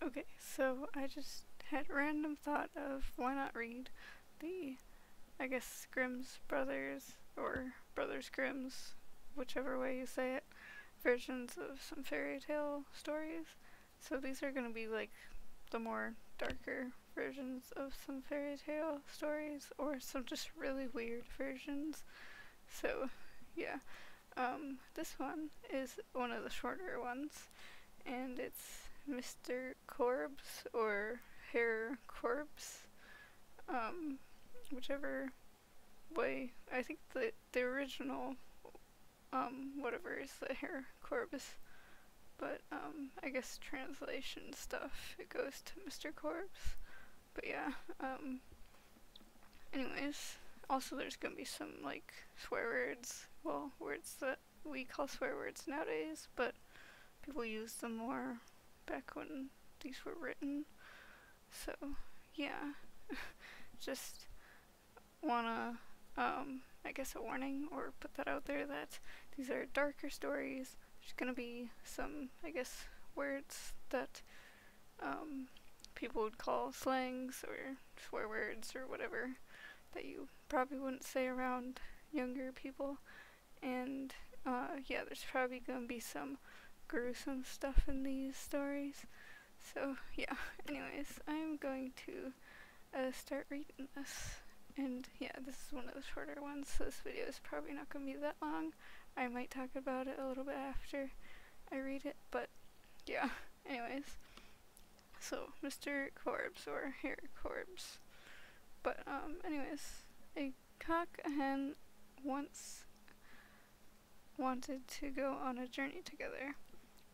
Okay, so I just had a random thought of why not read the, I guess, Grimm's Brothers, or Brothers Grimm's, whichever way you say it, versions of some fairy tale stories. So these are going to be like the more darker versions of some fairy tale stories, or some just really weird versions. So, yeah. This one is one of the shorter ones, and it's Mr. Korbes or Herr Korbes, um, whichever way. I think the original, whatever is the Herr Korbes, but I guess translation stuff it goes to Mr. Korbes. But yeah, anyways, also there's gonna be some like swear words, well, words that we call swear words nowadays, but people used them more back when these were written. So yeah, just wanna I guess a warning or put that out there that these are darker stories. There's gonna be some, I guess, words that people would call slangs or swear words or whatever that you probably wouldn't say around younger people. And yeah, there's probably gonna be some gruesome stuff in these stories. So yeah, anyways, I'm going to start reading this. And yeah, this is one of the shorter ones, so this video is probably not going to be that long. I might talk about it a little bit after I read it, but yeah, anyways. So, Mr. Korbes, or Herr Korbes. But anyways, a cock and hen once wanted to go on a journey together.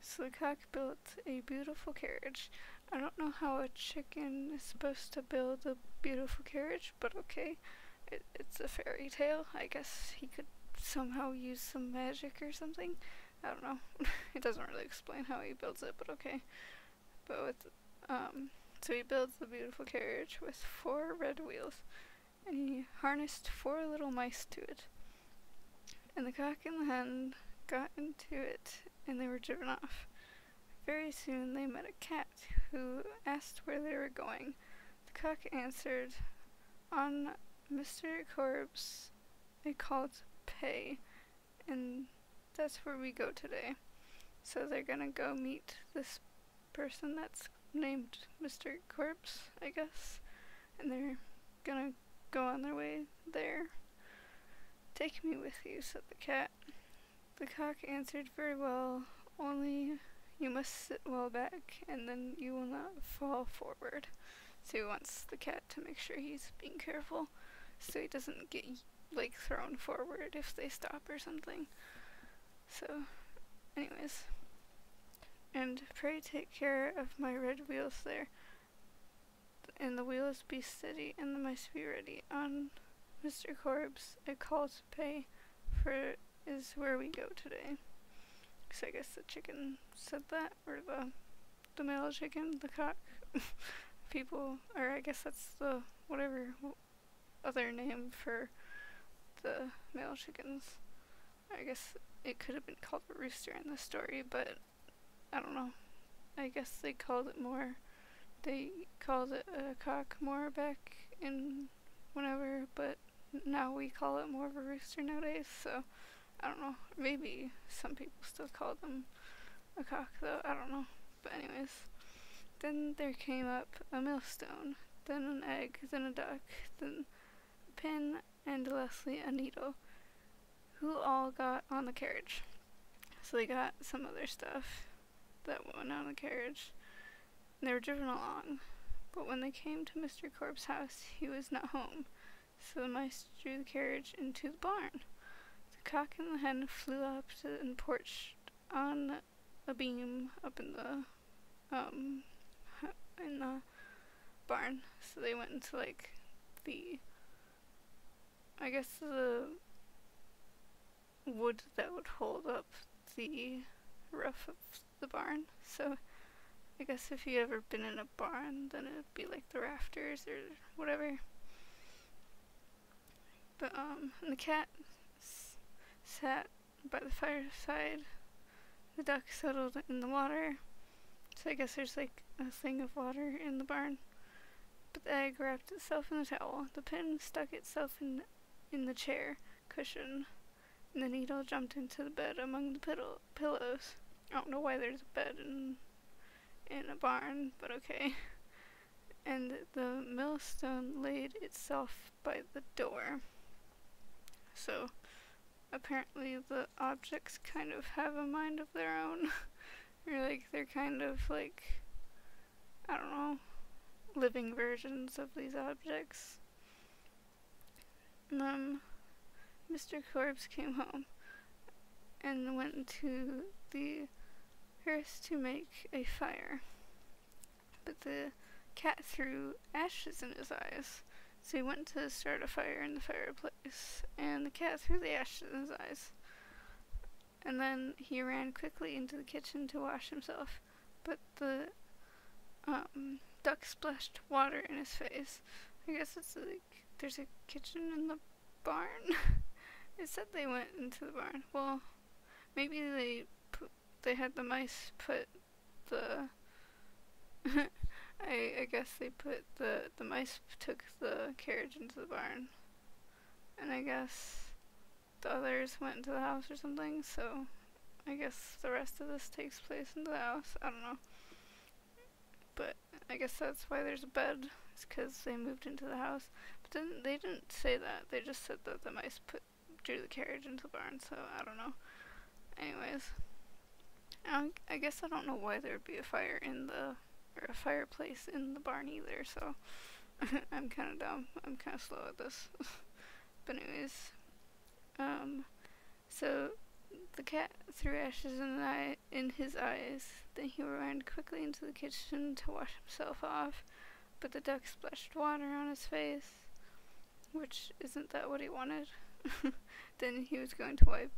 So the cock built a beautiful carriage. I don't know how a chicken is supposed to build a beautiful carriage, but okay. It's a fairy tale. I guess he could somehow use some magic or something. I don't know. It doesn't really explain how he builds it, but okay. But with, so he builds the beautiful carriage with 4 red wheels, and he harnessed 4 little mice to it. And the cock and the hen got into it, and they were driven off. Very soon they met a cat, who asked where they were going. The cock answered, "On Mr. Korbes, they called pay, and that's where we go today." So they're gonna go meet this person that's named Mr. Korbes, I guess, and they're gonna go on their way there. "Take me with you," said the cat. The cock answered, "Very well, only you must sit well back, and then you will not fall forward." So he wants the cat to make sure he's being careful, so he doesn't get, like, thrown forward if they stop or something. So, anyways. "And pray take care of my red wheels there, and the wheels be steady, and the mice be ready. On Mr. Korbes, a call to pay, for is where we go today." So I guess the chicken said that, or the male chicken, the cock. People, or I guess that's the whatever other name for the male chickens. I guess it could have been called a rooster in the story, but I don't know. I guess they called it a cock more back in whenever, but now we call it more of a rooster nowadays, so I don't know. Maybe some people still call them a cock, though. I don't know. But anyways. Then there came up a millstone, then an egg, then a duck, then a pin, and lastly a needle, who all got on the carriage. So they got some other stuff that went on the carriage, and they were driven along. But when they came to Mr. Korbes' house, he was not home, so the mice drew the carriage into the barn. The cock and the hen flew up and perched on a beam up in the barn. So they went into, like, I guess the wood that would hold up the roof of the barn. So I guess if you ever been in a barn, then it'd be like the rafters or whatever. But and the cat sat by the fireside. The duck settled in the water, So I guess there's like a thing of water in the barn. But the egg wrapped itself in the towel. The pin stuck itself in the chair cushion, and the needle jumped into the bed among the pillows. I don't know why there's a bed in a barn, but okay. And the millstone laid itself by the door. So apparently the objects kind of have a mind of their own. Or like they're kind of like, I don't know, living versions of these objects. Mr. Korbes came home and went to the hearth to make a fire. But the cat threw ashes in his eyes, so he went to start a fire in the fireplace, and the cat threw the ashes in his eyes. And then he ran quickly into the kitchen to wash himself, but the duck splashed water in his face. I guess it's like there's a kitchen in the barn. It said they went into the barn. Well, maybe they had the mice put the I guess they put the mice took the carriage into the barn, and I guess the others went into the house or something, so I guess the rest of this takes place in the house. I don't know. But I guess that's why there's a bed. It's because they moved into the house. But then they didn't say that. They just said that the mice drew the carriage into the barn, so I don't know. Anyways. I guess I don't know why there would be a fire or a fireplace in the barn either, so I'm kind of dumb. I'm kind of slow at this. But anyways. So the cat threw ashes in his eyes. Then he ran quickly into the kitchen to wash himself off, but the duck splashed water on his face, which isn't that what he wanted. Then he was going to wipe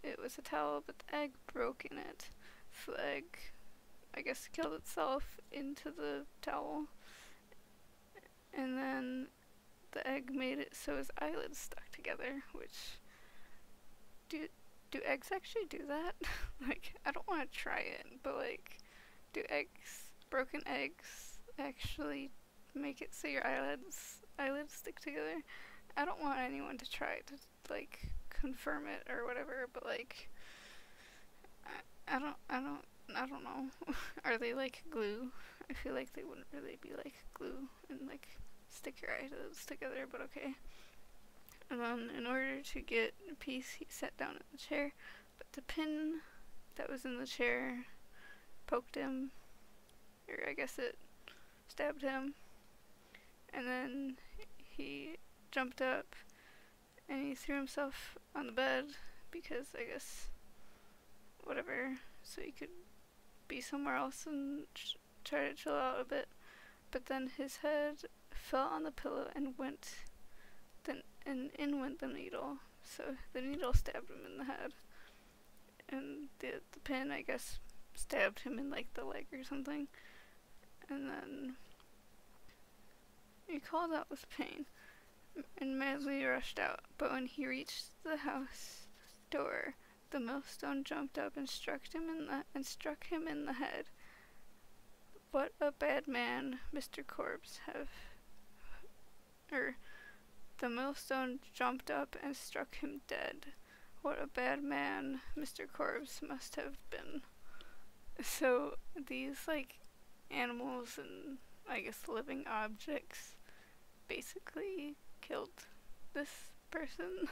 it with a towel, but the egg broke in it. So the egg, I guess, killed itself into the towel, and then the egg made it so his eyelids stuck together, which do eggs actually do that? Like, I don't want to try it, but like, do broken eggs actually make it so your eyelids stick together? I don't want anyone to try it to like confirm it or whatever, but like, I don't know. Are they like glue? I feel like they wouldn't really be like glue and like stick your eyelids together, but okay. And then in order to get peace, he sat down in the chair, but the pin that was in the chair poked him, or I guess it stabbed him, and then he jumped up and he threw himself on the bed because I guess whatever, so he could be somewhere else and try to chill out a bit. But then his head fell on the pillow and in went the needle. So the needle stabbed him in the head, and the pin, I guess, stabbed him in like the leg or something. And then he called out with pain and madly rushed out. But when he reached the house door, the millstone jumped up and struck him in the head. What a bad man Mr. Korbes the millstone jumped up and struck him dead. What a bad man Mr. Korbes must have been. So these like animals and I guess living objects basically killed this person,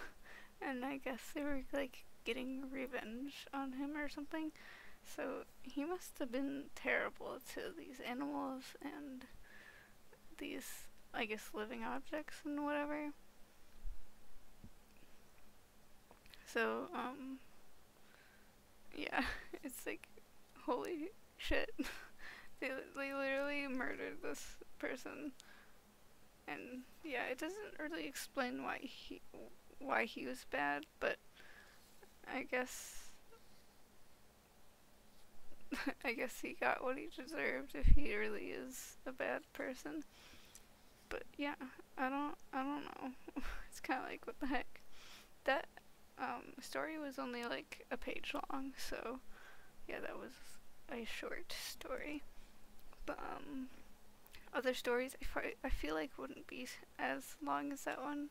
and I guess they were like getting revenge on him or something. So he must have been terrible to these animals and these, I guess, living objects and whatever. So, yeah, it's like, holy shit. They literally murdered this person. And yeah, it doesn't really explain why he was bad, but I guess he got what he deserved if he really is a bad person. But yeah, I don't know. It's kind of like, what the heck. That story was only like a page long, so yeah, that was a short story. But other stories I feel like wouldn't be as long as that one.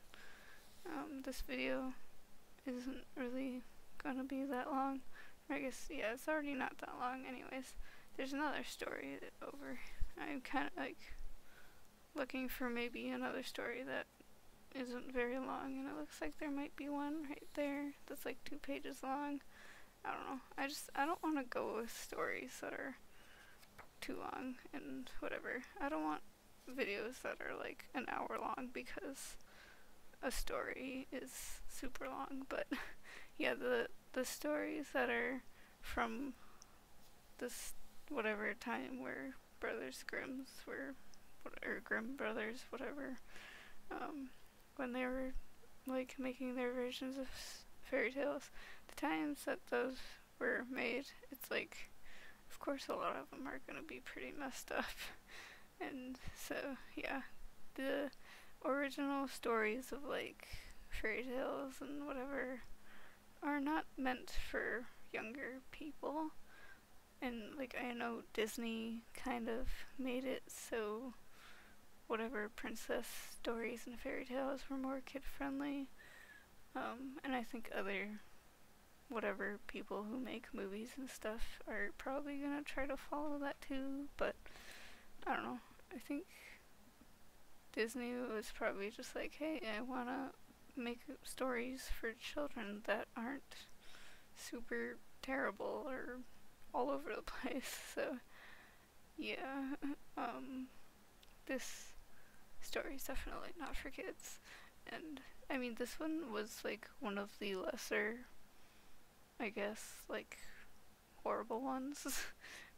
This video isn't really gonna be that long. I guess, yeah, it's already not that long anyways. There's another story over. I'm kind of like looking for maybe another story that isn't very long, and it looks like there might be one right there that's like 2 pages long. I don't know. I don't want to go with stories that are too long and whatever. I don't want videos that are like an hour long because a story is super long. But yeah, the stories that are from this whatever time where Brothers Grimm's were, or Grimm Brothers, whatever, when they were like making their versions of fairy tales, the times that those were made, it's like, of course a lot of them are gonna be pretty messed up. And so, yeah, the original stories of like fairy tales and whatever are not meant for younger people. And like, I know Disney kind of made it so whatever princess stories and fairy tales were more kid friendly. And I think other whatever people who make movies and stuff are probably gonna try to follow that too, but I don't know. I think Disney was probably just like, hey, I wanna make stories for children that aren't super terrible or all over the place. So yeah, this story is definitely not for kids. And I mean, this one was like one of the lesser, I guess, like horrible ones.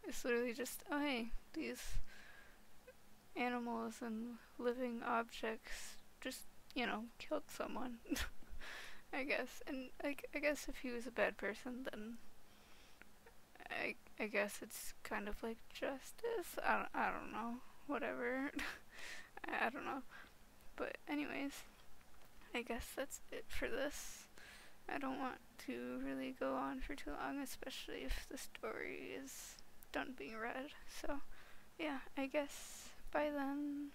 It's literally just, oh hey, these animals and living objects just, killed someone. I guess. And I guess if he was a bad person, then I guess it's kind of like justice. I don't know. Whatever. I don't know. But anyways, I guess that's it for this. I don't want to really go on for too long, especially if the story is done being read. So, yeah, I guess bye then.